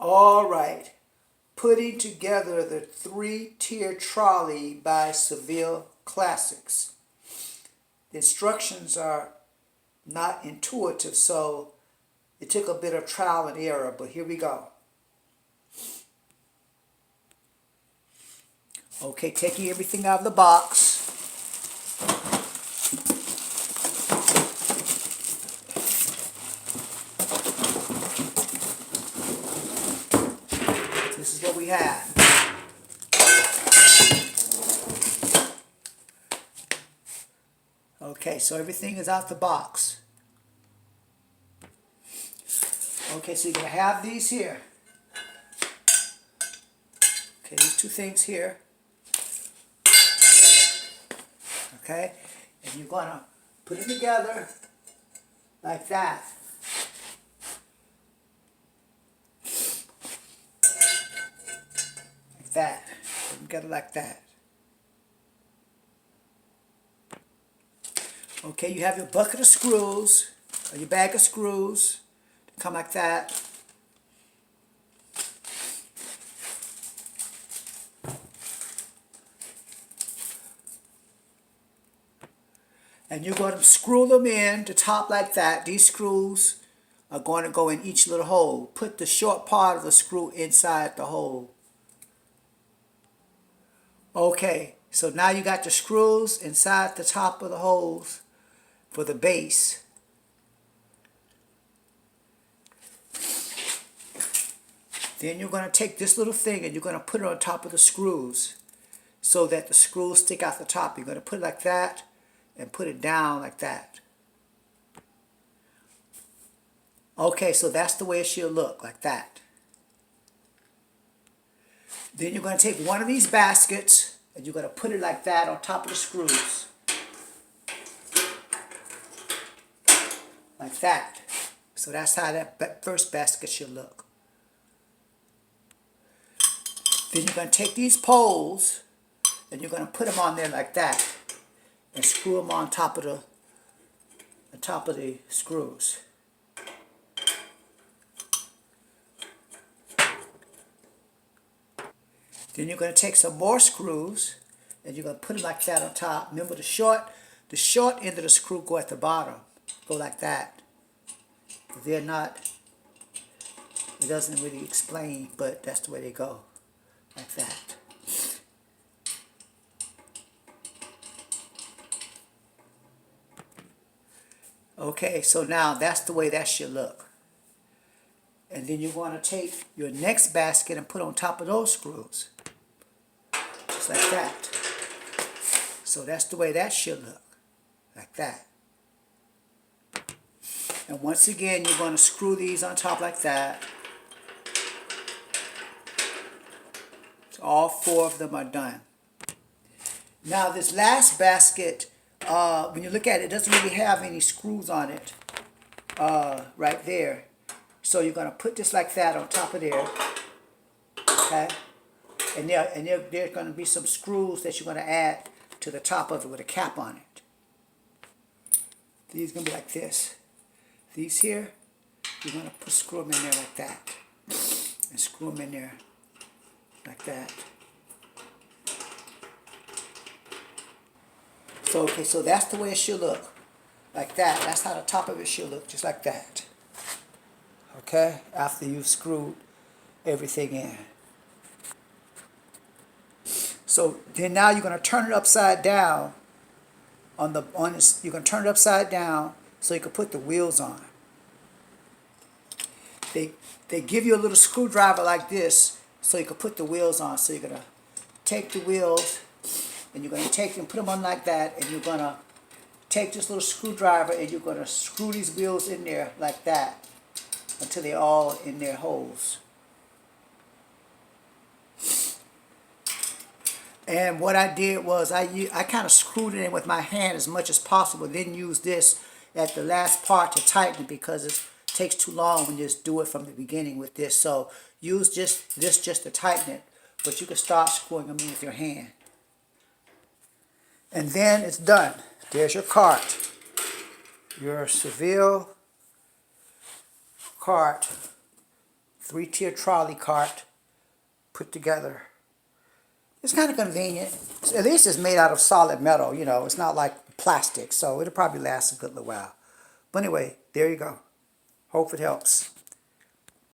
All right, putting together the three-tier trolley by Seville Classics. The instructions are not intuitive, so it took a bit of trial and error, but here we go. Okay, taking everything out of the box. This is what we have. Okay, so everything is out the box. Okay, so you're going to have these here. Okay, these two things here. Okay, and you're going to put it together like that. Like that. Put them together like that. Okay, you have your bucket of screws, or your bag of screws. They come like that. And you're going to screw them in the top like that. These screws are going to go in each little hole. Put the short part of the screw inside the hole. Okay, so now you got the screws inside the top of the holes for the base. Then you're going to take this little thing and you're going to put it on top of the screws so that the screws stick out the top. You're going to put it like that and put it down like that. Okay, so that's the way it should look, like that. Then you're going to take one of these baskets and you're going to put it like that on top of the screws. Like that. So that's how that first basket should look. Then you're going to take these poles and you're going to put them on there like that and screw them on top of the screws. Then you're going to take some more screws and you're going to put them like that on top. Remember the short end of the screw go at the bottom. Go like that. They're not, it doesn't really explain, but that's the way they go. Like that. Okay, so now that's the way that should look. And then you're going to take your next basket and put on top of those screws. Just like that. So that's the way that should look. Like that. And once again, you're going to screw these on top like that. So all four of them are done. Now this last basket, when you look at it, it doesn't really have any screws on it right there. So you're going to put this like that on top of there. Okay? And there's going to be some screws that you're going to add to the top of it with a cap on it. These are going to be like this. These here, you're going to screw them in there like that. And screw them in there like that. So, okay, so that's the way it should look. Like that. That's how the top of it should look, just like that. Okay? After you've screwed everything in. So then now you're going to turn it upside down. You're going to turn it upside down so you can put the wheels on. They give you a little screwdriver like this so you can put the wheels on. So you're going to take the wheels and you're going to take them, put them on like that, and you're going to take this little screwdriver and you're going to screw these wheels in there like that until they're all in their holes. And what I did was I kind of screwed it in with my hand as much as possible, then use this at the last part to tighten it because it takes too long when you just do it from the beginning with this. So use this just to tighten it, but you can start screwing them in with your hand. And then it's done. There's your cart. Your Seville cart 3-tier trolley cart put together. It's kind of convenient. At least it's made out of solid metal, you know. It's not like plastic, so it'll probably last a good little while. But anyway, there you go. Hope it helps.